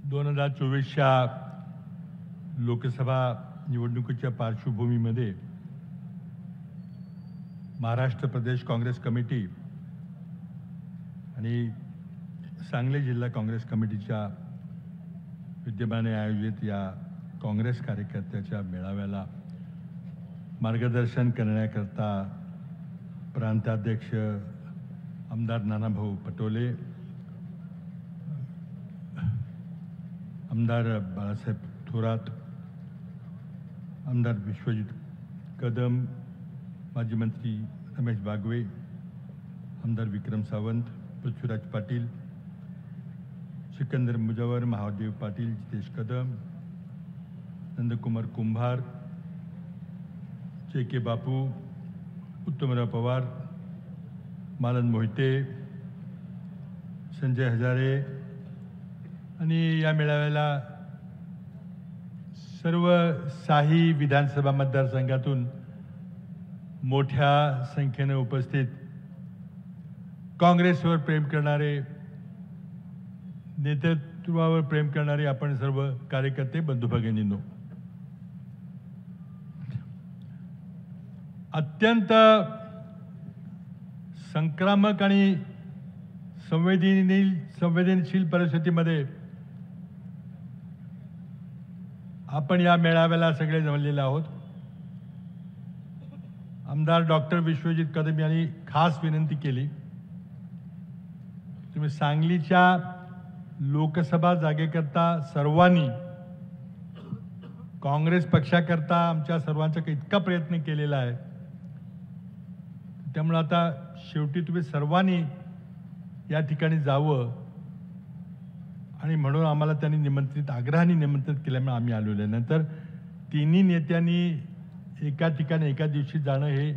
2024च्या लोकसभा निवडणुकीच्या पार्श्वभूमीमध्ये महाराष्ट्र प्रदेश काँग्रेस कमिटी आणि सांगली जिल्हा काँग्रेस कमिटीच्या विद्यमाने आयोजित या काँग्रेस कार्यकर्त्याच्या मेळाव्याला मार्गदर्शन करण्याकरता प्रांताध्यक्ष आमदार नानाभाऊ पटोले, आमदार बाळासाहेब थोरात, आमदार विश्वजित कदम, माजी मंत्री रमेश बागवे, आमदार विक्रम सावंत, पृथ्वीराज पाटील, सिकंदर मुजवर, महादेव पाटील, जितेश कदम, नंदकुमार कुंभार, के बापू, उत्तमराव पवार, मालन मोहिते, संजय हजारे आणि या मेळाव्याला सर्व साही विधानसभा मतदारसंघातून मोठ्या संख्येने उपस्थित काँग्रेसवर प्रेम करणारे, नेतृत्वावर प्रेम करणारे आपण सर्व कार्यकर्ते बंधू भगिनींनो, अत्यंत संक्रामक आणि संवेदनशील परिस्थितीमध्ये आपण या मेळाव्याला सगळे जमलेले आहोत. आमदार डॉक्टर विश्वजित कदम यांनी खास विनंती केली, तुम्ही सांगलीच्या लोकसभा जागेकरता सर्वांनी, काँग्रेस पक्षाकरता आमच्या सर्वांचा इतका प्रयत्न केलेला आहे, त्यामुळे आता शेवटी तुम्ही सर्वांनी या ठिकाणी जावं आणि म्हणून आम्हाला त्यांनी आग्रहाने निमंत्रित केल्यामुळे आम्ही आलेलो आहे. नंतर तिन्ही नेत्यांनी एका ठिकाणी एका दिवशी जाणं हे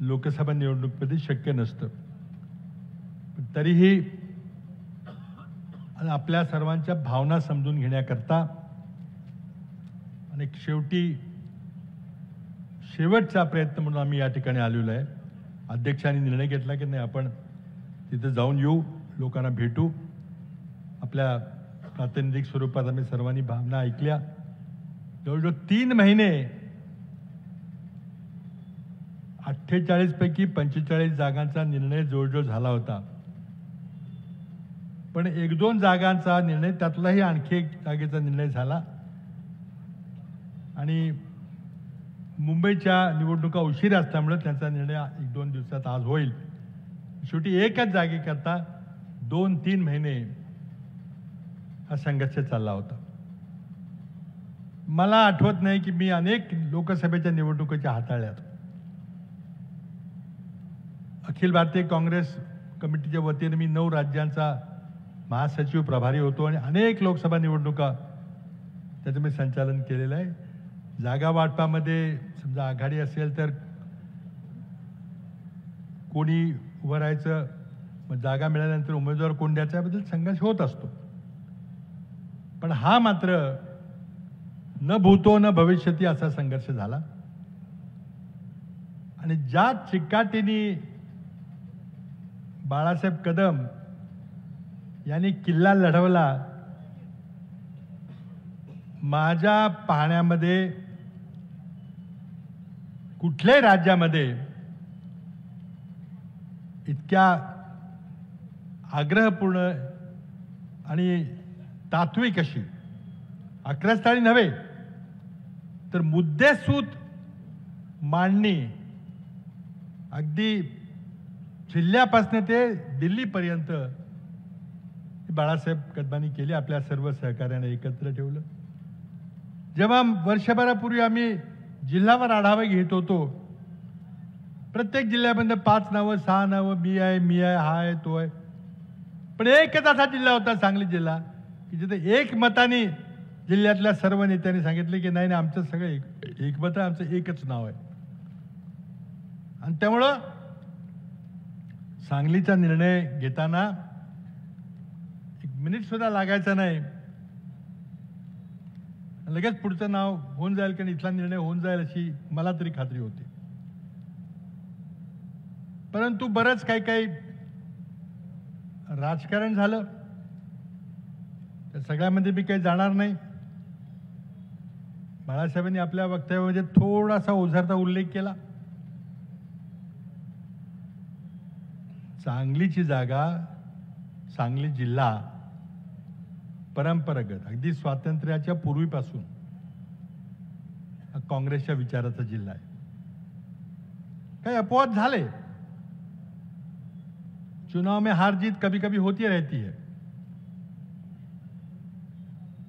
लोकसभा निवडणुकीमध्ये शक्य नसतं. तरीही आपल्या सर्वांच्या भावना समजून घेण्याकरता आणि शेवटचा प्रयत्न म्हणून आम्ही या ठिकाणी आलेलो आहे. अध्यक्षांनी निर्णय घेतला की नाही, आपण तिथे जाऊन येऊ, लोकांना भेटू. आपल्या प्रातिनिधिक स्वरूपात आम्ही सर्वांनी भावना ऐकल्या. जवळजवळ 3 महिने 48 पैकी 45 जागांचा निर्णय जवळजवळ झाला होता, पण 1-2 जागांचा निर्णय, त्यातलाही आणखी एक जागेचा निर्णय झाला आणि मुंबईच्या निवडणुका उशिरा असल्यामुळे त्यांचा निर्णय 1-2 दिवसात आज होईल. शेवटी एकच जागेकरता 2-3 महिने हा संघर्ष चालला होता. मला आठवत नाही की मी अनेक लोकसभेच्या निवडणुकीच्या हाताळल्यात. अखिल भारतीय काँग्रेस कमिटीच्या वतीने मी 9 राज्यांचा महासचिव प्रभारी होतो आणि अनेक लोकसभा निवडणुका त्याचं मी संचालन केलेलं आहे. जागा वाटपामध्ये समजा आघाडी असेल तर कोणी उभं राहायचं, मग जागा मिळाल्यानंतर उमेदवार कोण द्यायचा याबद्दल संघर्ष होत असतो. पण हा मात्र न भूतो न भविष्यती असा संघर्ष झाला आणि ज्या चिकाटीने बाळासाहेब कदम यांनी किल्ला लढवला, माझ्या पाहण्यामध्ये कुठल्याही राज्यामध्ये इतक्या आग्रहपूर्ण आणि तात्विक अशी, आक्रस्ताळी नव्हे तर मुद्देसूद मांडणी अगदी जिल्ह्यापासून ते दिल्लीपर्यंत बाळासाहेब कदमांनी केली. आपल्या सर्व सहकार्याने एकत्र ठेवलं. जेव्हा वर्षभरापूर्वी आम्ही जिल्हावर आढावा घेत होतो, प्रत्येक जिल्ह्यामध्ये 5 नावं 6 नावं, मी आहे, हा आहे, तो आहे, पण एकच असा जिल्हा होता सांगली जिल्हा की जिथे एक मताने जिल्ह्यातल्या सर्व नेत्यांनी सांगितले की नाही, आमचं सगळं एकमत आहे, आमचं एकच नाव आहे. आणि त्यामुळं सांगलीचा निर्णय घेताना 1 मिनिट सुद्धा लागायचा नाही, लगेच पुढचं नाव होऊन जाईल कारण इथला निर्णय होऊन जाईल अशी मला तरी खात्री होती. परंतु बरंच काही राजकारण झालं. त्या सगळ्यामध्ये मी काही जाणार नाही. बाळासाहेबांनी आपल्या वक्तव्यामध्ये थोडासा ओझरता उल्लेख केला. सांगलीची जागा, सांगली जिल्हा परंपरागत अगदी स्वातंत्र्याच्या पूर्वीपासून काँग्रेसच्या विचाराचा जिल्हा आहे. काही अपवाद झाले, चुनाव में हार जीत कभी कभी होती रहती है.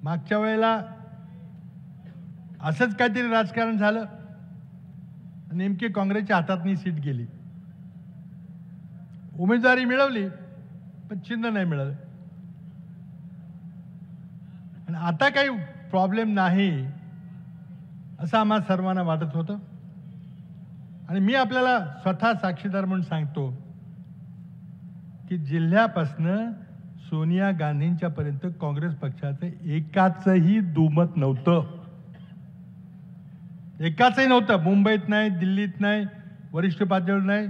मागच्या वेळेला असंच काहीतरी राजकारण झालं, नेमकी काँग्रेसच्या हातातनी सीट गेली. उमेदवारी मिळवली पण चिन्ह नाही मिळालं. आणि आता काही प्रॉब्लेम नाही असं आम्हा सर्वांना वाटत होतं. आणि मी आपल्याला स्वतः साक्षीदार म्हणून सांगतो की जिल्ह्यापासनं सोनिया गांधींच्या पर्यंत काँग्रेस पक्षाचं एकाचही दुमत नव्हतं. एकाचही नव्हतं. मुंबईत नाही, दिल्लीत नाही, वरिष्ठ पातळीवर नाही,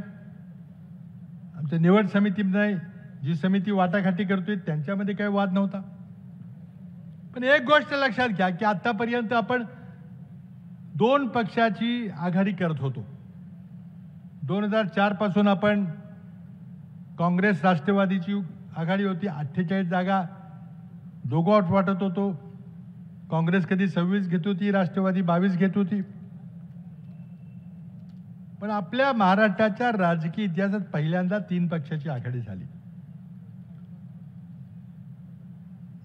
आमच्या निवड समितीत नाही, जी समिती वाटाघाटी करतोय त्यांच्यामध्ये काही वाद नव्हता. पण एक गोष्ट लक्षात घ्या की आतापर्यंत आपण दोन पक्षाची आघाडी करत होतो. 2004 पासून आपण काँग्रेस राष्ट्रवादीची आघाडी होती. 48 जागा दोघांत वाटत होतो. काँग्रेस कधी 26 घेत होती, राष्ट्रवादी 22 घेत होती. पण आपल्या महाराष्ट्राच्या राजकीय इतिहासात पहिल्यांदा 3 पक्षाची आघाडी झाली.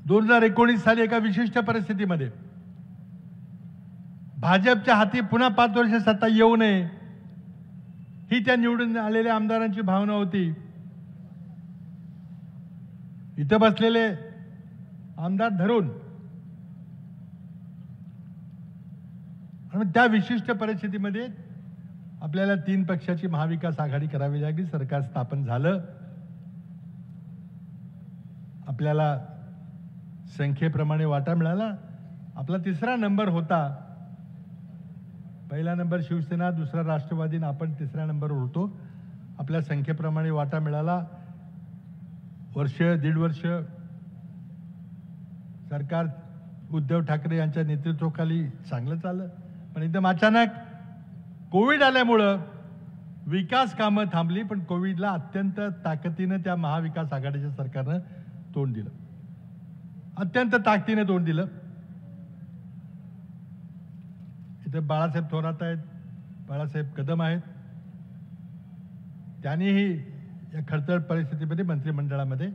2019 साली एका विशिष्ट परिस्थितीमध्ये भाजपच्या हाती पुन्हा 5 वर्ष सत्ता येऊ नये ही त्या निवडून आलेल्या आमदारांची भावना होती. इथं बसलेले आमदार धरून आणि त्या विशिष्ट परिस्थितीमध्ये आपल्याला 3 पक्षाची महाविकास आघाडी करावी लागली. सरकार स्थापन झालं. आपल्याला संख्येप्रमाणे वाटा मिळाला. आपला 3रा नंबर होता. पहिला नंबर शिवसेना, दुसरा राष्ट्रवादी, आपण 3ऱ्या नंबरवर होतो. आपल्या संख्येप्रमाणे वाटा मिळाला. वर्ष 1.5 वर्ष सरकार उद्धव ठाकरे यांच्या नेतृत्वाखाली चांगलं चाललं. पण एकदम अचानक कोविड आल्यामुळं विकास कामं थांबली. पण कोविडला अत्यंत ताकदीनं त्या महाविकास आघाडीच्या सरकारनं तोंड दिलं. अत्यंत ताकदीने तोंड दिलं. इथे बाळासाहेब थोरात आहेत, बाळासाहेब कदम आहेत. त्यांनीही या खडतर परिस्थितीमध्ये मंत्रिमंडळामध्ये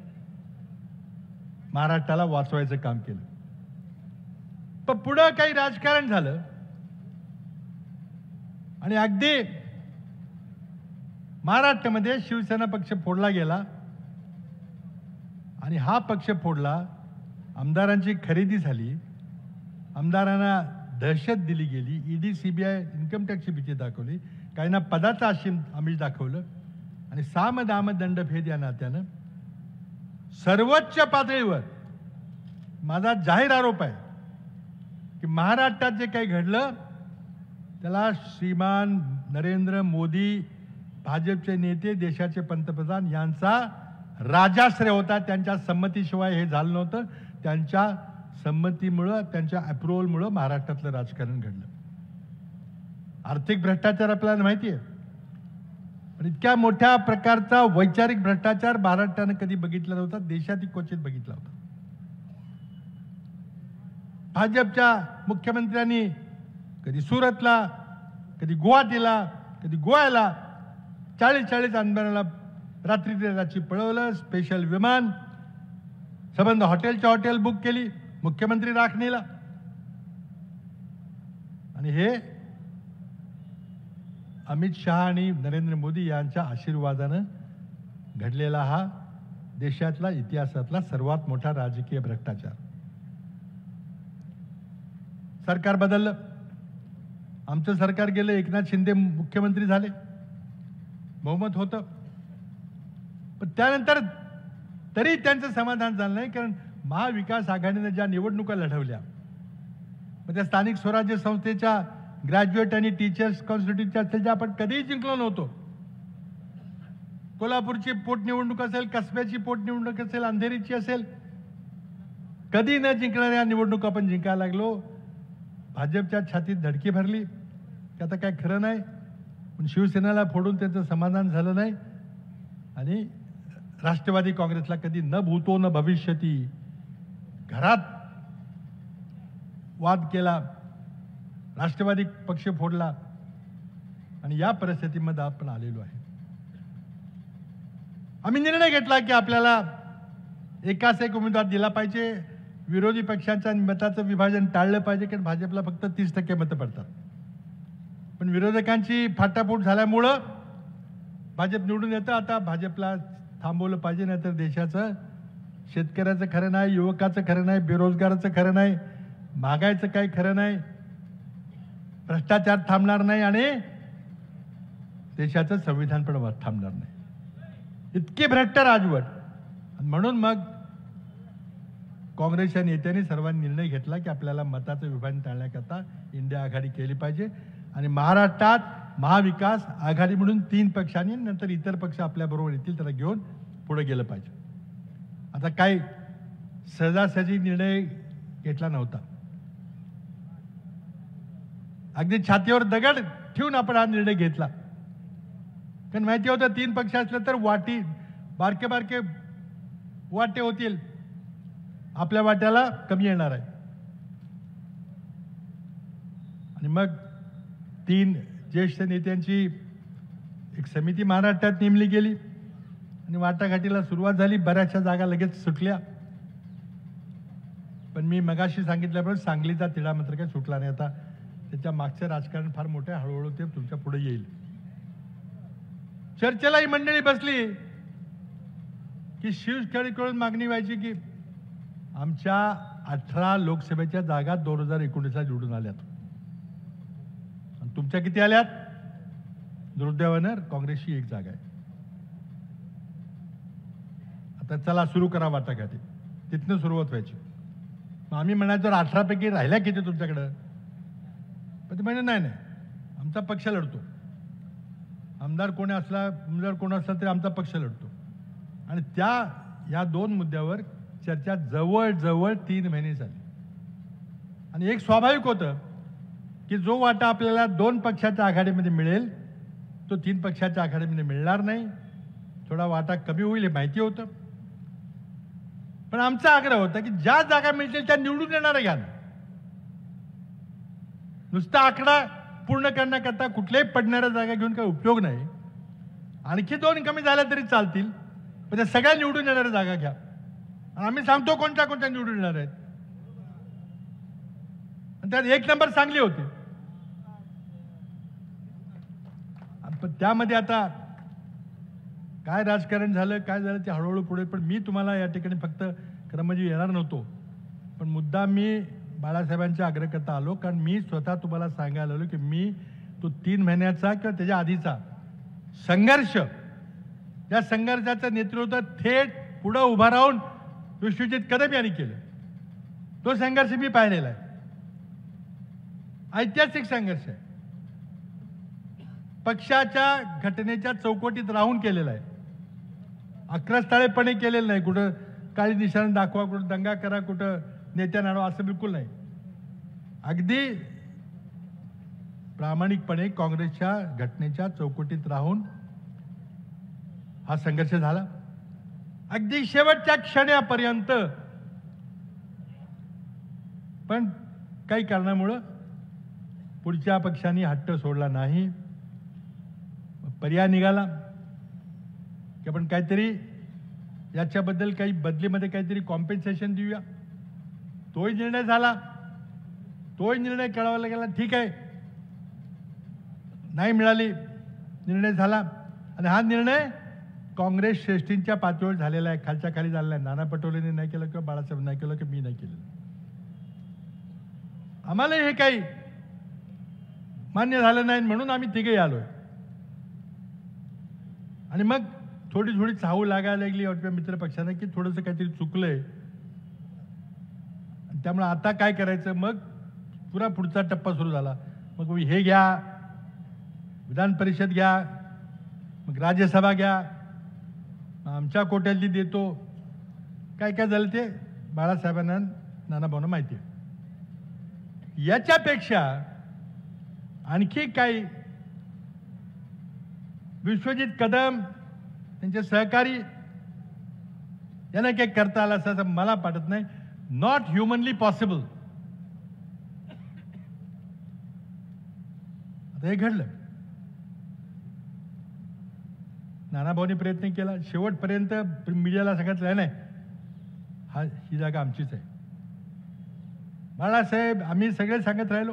महाराष्ट्राला वाचवायचं काम केलं. पण पुढं काही राजकारण झालं आणि अगदी महाराष्ट्रामध्ये शिवसेना पक्ष फोडला गेला. आणि हा पक्ष फोडला, आमदारांची खरेदी झाली, आमदारांना दहशत दिली गेली, ईडी सीबीआय इन्कम टॅक्सची भीती दाखवली, काहींना पदाचं आमिष दाखवलं. आणि साम दाम दंडभेद या नात्यानं सर्वोच्च पातळीवर माझा जाहीर आरोप आहे की महाराष्ट्रात जे काही घडलं त्याला श्रीमान नरेंद्र मोदी, भाजपचे नेते, देशाचे पंतप्रधान यांचा राजाश्रय होता. त्यांच्या संमतीशिवाय हे झालं नव्हतं. त्यांच्या संमतीमुळं, त्यांच्या अप्रुव्हलमुळं महाराष्ट्रातलं राजकारण घडलं. आर्थिक भ्रष्टाचार आपल्याला माहिती आहे, पण इतक्या मोठ्या प्रकारचा वैचारिक भ्रष्टाचार महाराष्ट्रानं कधी बघितला नव्हता. देशातही क्वचित बघितला होता. भाजपच्या मुख्यमंत्र्यांनी कधी सुरतला, कधी गुवाहाटीला, कधी गोव्याला 40 आंदोलनाला रात्री पळवलं. स्पेशल विमान, संबंध हॉटेलच्या हॉटेल बुक केली, मुख्यमंत्री राखणीला. आणि हे अमित शहा आणि नरेंद्र मोदी यांच्या आशीर्वादानं घडलेला हा देशातला, इतिहासातला सर्वात मोठा राजकीय भ्रष्टाचार. सरकार बदललं. आमचं सरकार गेलं, एकनाथ शिंदे मुख्यमंत्री झाले, बहुमत होतं. पण त्यानंतर तरी त्यांचं समाधान झालं नाही. कारण महाविकास आघाडीने ज्या निवडणुका लढवल्या, मग त्या स्थानिक स्वराज्य संस्थेच्या ग्रॅज्युएट आणि टीचर्स कॉन्स्टिट्यूटच्या असतील, ज्या आपण कधीही जिंकलो नव्हतो. कोल्हापूरची पोटनिवडणूक असेल, कसब्याची पोटनिवडणूक असेल, अंधेरीची असेल, कधी न जिंकणाऱ्या निवडणूक आपण जिंकायला लागलो. भाजपच्या छातीत धडकी भरली की आता काय खरं नाही. पण शिवसेनेला फोडून त्याचं समाधान झालं नाही आणि राष्ट्रवादी काँग्रेसला कधी न भूतो न भविष्यती घरात वाद केला, राष्ट्रवादी पक्ष फोडला आणि या परिस्थितीमध्ये आपण आलेलो आहे. आम्ही निर्णय घेतला की आपल्याला एकाच एक उमेदवार दिला पाहिजे. विरोधी पक्षांच्या मताचं विभाजन टाळलं पाहिजे, कारण भाजपला फक्त 30% मतं पडतात. पण विरोधकांची फाटाफूट झाल्यामुळं भाजप निवडून येतं. आता भाजपला थांबवलं पाहिजे, नाहीतर देशाचं शेतकऱ्याचं खरं नाही, युवकाचं खरं नाही, बेरोजगाराचं खरं नाही, महागाईचं काही खरं नाही, भ्रष्टाचार थांबणार नाही आणि देशाचं संविधान पण थांबणार नाही. इतके भ्रष्ट राजवट. म्हणून मग काँग्रेसच्या नेत्यांनी सर्वांनी निर्णय घेतला की आपल्याला मताचं विभाजन टाळण्याकरता इंडिया आघाडी केली पाहिजे आणि महाराष्ट्रात महाविकास आघाडी म्हणून 3 पक्षांनी नंतर इतर पक्ष आपल्याबरोबर येतील त्याला घेऊन पुढे गेलं पाहिजे. आता काही सहजासहजी निर्णय घेतला नव्हता. अगदी छातीवर दगड ठेवून आपण हा निर्णय घेतला, कारण माहिती होतं 3 पक्ष असले तर वाटी बारके बारके वाटे होतील, आपल्या वाट्याला कमी येणार आहे. आणि मग 3 ज्येष्ठ नेत्यांची एक समिती महाराष्ट्रात नेमली गेली आणि वाटाघाटीला सुरुवात झाली. बऱ्याचशा जागा लगेच सुटल्या. पण मी मगाशी सांगितल्याप्रमाणे सांगलीचा तिढा मात्र काही सुटला नाही. आता त्याच्या मागचं राजकारण फार मोठे, हळूहळू ते तुमच्या पुढे येईल. चर्चेला ही मंडळी बसली की शिवसेनेकडून मागणी व्हायची की आमच्या 18 लोकसभेच्या जागा 2019ला निवडून आल्यात आणि तुमच्या किती आल्यात? दुर्दैवानं काँग्रेसची 1 जागा आहे. आता चला सुरू करा वाटाघाटी. तिथनं सुरुवात व्हायची. आम्ही म्हणायचो 18 पैकी राहिल्या किती तुमच्याकडं? पण ते म्हणजे नाही, आमचा पक्ष लढतो. आमदार कोणी असला तरी आमचा पक्ष लढतो. आणि या 2 मुद्द्यावर चर्चा जवळ 3 महिने झाली. आणि एक स्वाभाविक होतं की जो वाटा आपल्याला 2 पक्षाच्या आघाडीमध्ये मिळेल तो 3 पक्षाच्या आघाडीमध्ये मिळणार नाही. थोडा वाटा कमी होईल हे माहिती होतं. पण आमचा आग्रह होता की ज्या जागा मिळतील त्या निवडून येणार घ्या. नुसता आकडा पूर्ण करण्याकरता कुठल्याही पडणाऱ्या जागा घेऊन काही उपयोग नाही. आणखी 2 कमी झाल्या तरी चालतील, पण त्या सगळ्या निवडून येणाऱ्या जागा घ्या. आम्ही सांगतो कोणत्या निवडून येणार आहेत. आणि त्यात 1 नंबर सांगली होती. पण त्यामध्ये आता काय राजकारण झालं, काय झालं ते हळूहळू पुढे. पण मी तुम्हाला या ठिकाणी फक्त खरं म्हणजे येणार नव्हतो, पण मुद्दा मी बाळासाहेबांच्या आग्रहकर्ता आलो, कारण मी स्वतः तुम्हाला सांगायला आलो की मी तो 3 महिन्याचा किंवा त्याच्या आधीचा संघर्ष, या संघर्षाचं नेतृत्व थेट पुढं उभा राहून विश्वजित कदम यांनी केलं. तो संघर्ष मी पाहिलेला आहे. ऐतिहासिक संघर्ष आहे. पक्षाच्या घटनेच्या चौकटीत राहून केलेला आहे. अक्रस्थळेपणे केलेलं नाही. कुठं काळी निशाण दाखवा, कुठं दंगा करा, कुठं नेत्यांना आणवा, असं बिलकुल नाही. अगदी प्रामाणिकपणे काँग्रेसच्या घटनेच्या चौकटीत राहून हा संघर्ष झाला. अगदी शेवटच्या क्षणापर्यंत. पण काही कारणामुळं पुढच्या पक्षांनी हट्ट सोडला नाही. पर्याय निघाला की आपण काहीतरी याच्याबद्दल काही बदलीमध्ये काहीतरी कॉम्पेन्सेशन देऊया. तोही निर्णय झाला. तोही निर्णय कळवला गेला. ठीक आहे, नाही मिळाली, निर्णय झाला. आणि हा निर्णय काँग्रेस श्रेष्ठींच्या पातळीवर झालेला आहे, खालच्या खाली झालेला आहे. नाना पटोलेंनी नाही केलं किंवा बाळासाहेब नाही केलं किंवा मी नाही केलं. आम्हाला हे काही मान्य झालं नाही, म्हणून आम्ही तिघे आलोय. आणि मग थोडी चाहू लागायला लागली आपल्या मित्रपक्षांना की थोडंसं काहीतरी चुकलंय. त्यामुळे आता काय करायचं, मग पुरा पुढचा टप्पा सुरू झाला. मग हे घ्या, विधान परिषद घ्या, मग राज्यसभा घ्या, आमच्या कोट्यातली देतो. काय काय झालं ते बाळासाहेबांना नानाभाऊंना माहिती आहे. याच्यापेक्षा आणखी काही विश्वजित कदम त्यांचे सहकारी यांना काही करता आलं असं मला वाटत नाही. Not humanly possible. आता हे घडलं. नानाभाऊंनी प्रयत्न केला शेवटपर्यंत मीडियाला सांगितलं नाही ही जागा आमचीच आहे. बाळासाहेब आम्ही सगळे सांगत राहिलो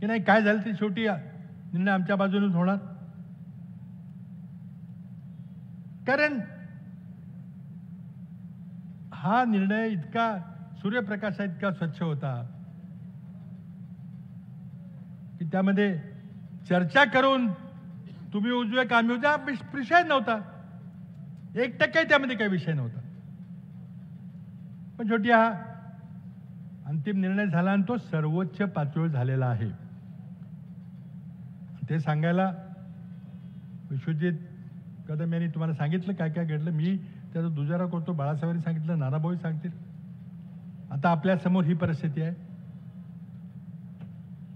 की नाही काय झालं ते शेवटी निर्णय आमच्या बाजूनच होणार. कारण हा निर्णय इतका सूर्यप्रकाशा इतका स्वच्छ होता की त्यामध्ये चर्चा करून तुम्ही उजवे का आम्ही उजव्या विषय नव्हता. 1% त्यामध्ये काही विषय नव्हता. पण शेवटी हा अंतिम निर्णय झाला आणि तो सर्वोच्च पातळीवर झालेला आहे. ते सांगायला विश्वजित कदम यांनी तुम्हाला सांगितलं काय काय घडलं. मी त्याचा दुजारा करतो. बाळासाहेबांनी सांगितलं, नानाभाऊ सांगतील. आता आपल्या समोर ही परिस्थिती आहे.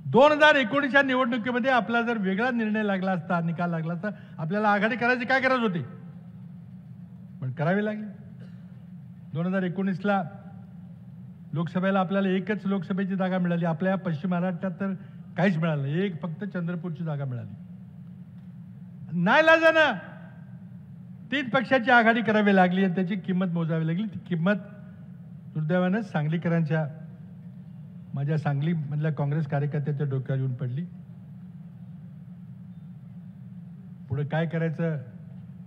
2019च्या निवडणुकीमध्ये आपला जर वेगळा निर्णय लागला असता, निकाल लागला असता, आपल्याला आघाडी करायची काय गरज होती, पण करावी लागली. 2019ला लोकसभेला आपल्याला एकच लोकसभेची जागा मिळाली. आपल्या पश्चिम महाराष्ट्रात तर काहीच मिळालं नाही. एक फक्त चंद्रपूरची जागा मिळाली. नाईलाजानं 3 पक्षाची आघाडी करावी लागली आणि त्याची किंमत मोजावी लागली. ती किंमत दुर्दैवानं सांगलीकरांच्या, माझ्या सांगलीमधल्या काँग्रेस कार्यकर्त्याच्या डोक्यावर येऊन पडली. पुढे काय करायचं,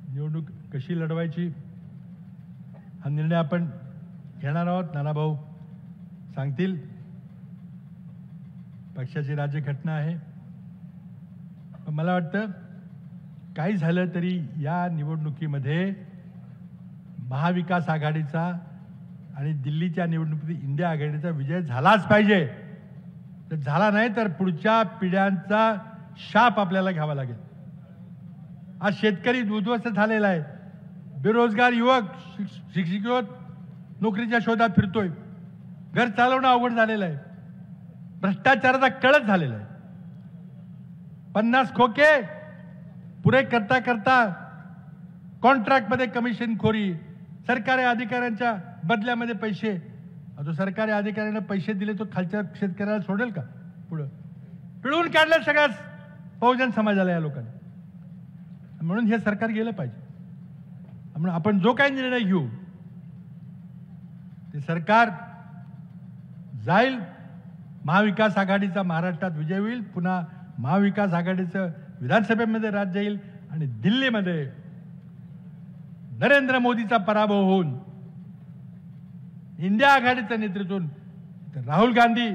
निवडणूक कशी लढवायची, हा निर्णय आपण घेणार आहोत. नानाभाऊ सांगतील. पक्षाची राज्यघटना आहे. पण मला वाटतं काही झालं तरी या निवडणुकीमध्ये महाविकास आघाडीचा आणि दिल्लीच्या निवडणुकीत इंडिया आघाडीचा विजय झालाच पाहिजे. जर झाला नाही तर पुढच्या पिढ्यांचा शाप आपल्याला घ्यावा लागेल. आज शेतकरी उद्ध्वस्त झालेला आहे. बेरोजगार युवक, शिक्षित नोकरीच्या शोधात फिरतोय. घर चालवणं अवघड झालेलं आहे. भ्रष्टाचाराचा कळस झालेला आहे. 50 खोके पुरे करता करता कॉन्ट्रॅक्टमध्ये कमिशनखोरी, सरकारी अधिकाऱ्यांच्या बदल्यामध्ये पैसे. जो सरकारी अधिकाऱ्यांना पैसे दिले तो खालच्या शेतकऱ्याला सोडेल का? पुढं पिळून काढलं सगळ्याच बहुजन समाजाला या लोकांनी. म्हणून हे सरकार गेलं पाहिजे. म्हणून आपण जो काही निर्णय घेऊ ते सरकार जाईल. महाविकास आघाडीचा महाराष्ट्रात विजय होईल. पुन्हा महाविकास आघाडीचं विधानसभेमध्ये राज्य येईल आणि दिल्लीमध्ये नरेंद्र मोदीचा पराभव होऊन इंडिया आघाडीचं नेतृत्व राहुल गांधी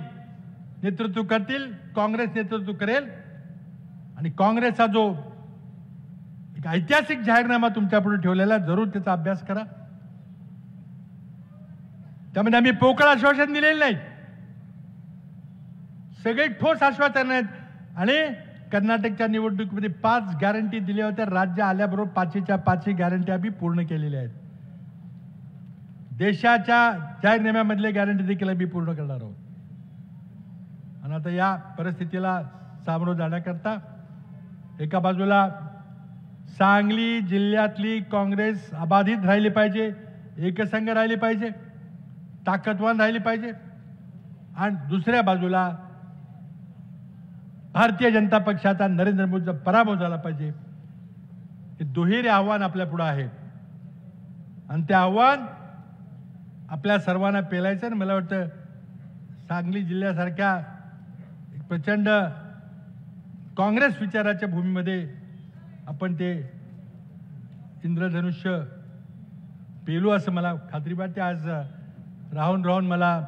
नेतृत्व करतील, काँग्रेस नेतृत्व करेल. आणि काँग्रेसचा जो एक ऐतिहासिक जाहीरनामा तुमच्या पुढे ठेवलेला, जरूर त्याचा अभ्यास करा. त्यामध्ये आम्ही पोकळ आश्वासन दिलेलं नाही. सगळे ठोस आश्वासन आहेत. आणि कर्नाटकच्या निवडणुकीमध्ये 5 गॅरंटी दिल्या होत्या. राज्य आल्याबरोबर 5च्या 5 गॅरंटी आम्ही पूर्ण केलेल्या आहेत. देशाच्या जाहीरनाम्यामधले गॅरंटी देखील आम्ही पूर्ण करणार आहोत. आणि आता या परिस्थितीला सामोरं जाण्याकरता एका बाजूला सांगली जिल्ह्यातली काँग्रेस अबाधित राहिली पाहिजे, एकसंघ राहिली पाहिजे, ताकदवान राहिली पाहिजे. आणि दुसऱ्या बाजूला भारतीय जनता पक्षाचा नरेंद्र मोदीचा पराभव झाला पाहिजे. हे दुहेरी आव्हान आपल्या पुढे आहे आणि ते आव्हान आपल्या सर्वांना पेलायचं. आणि मला वाटतं सांगली जिल्ह्यासारख्या एक प्रचंड काँग्रेस विचाराच्या भूमीमध्ये आपण ते इंद्रधनुष्य पेलू असं मला खात्री वाटते. आज राहून राहून मला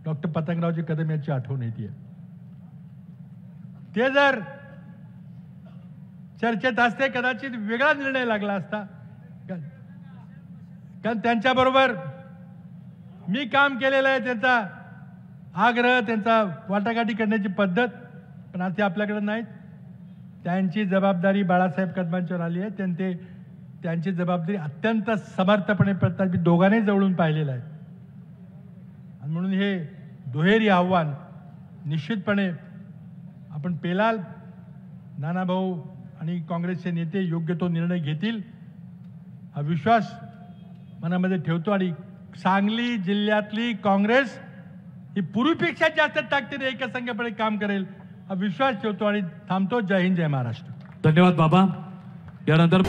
डॉक्टर पतंगरावजी कदम यांची आठवण येते. ते जर चर्चेत असते कदाचित वेगळा निर्णय लागला असता. कारण त्यांच्याबरोबर मी काम केलेलं आहे. त्यांचा आग्रह, त्यांचा वाटाघाटी करण्याची पद्धत, पण आज ते आपल्याकडे नाहीत. त्यांची जबाबदारी बाळासाहेब कदमांच्यावर आली आहे. त्यांची जबाबदारी अत्यंत समर्थपणे प्रताप दोघांनी जवळून पाहिलेलं आहे. म्हणून हे दुहेरी आव्हान निश्चितपणे आपण पेलाल. नानाभाऊ आणि काँग्रेसचे नेते योग्य तो निर्णय घेतील हा विश्वास मनामध्ये ठेवतो. आणि सांगली जिल्ह्यातली काँग्रेस ही पूर्वीपेक्षा जास्त ताकदीने एकसंघपणे काम करेल हा विश्वास ठेवतो आणि थांबतो. जय हिंद, जय महाराष्ट्र. धन्यवाद बाबा. यानंतर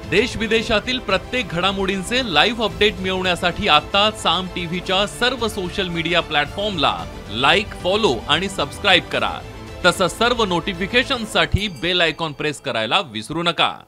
देश विदेशातील प्रत्येक घडामोडींचे लाईव्ह अपडेट मिळवण्यासाठी आता साम टीव्हीच्या सर्व सोशल मीडिया प्लॅटफॉर्मला लाईक, फॉलो आणि सबस्क्राईब करा. तसंच सर्व नोटिफिकेशनसाठी बेल आयकॉन प्रेस करायला विसरू नका.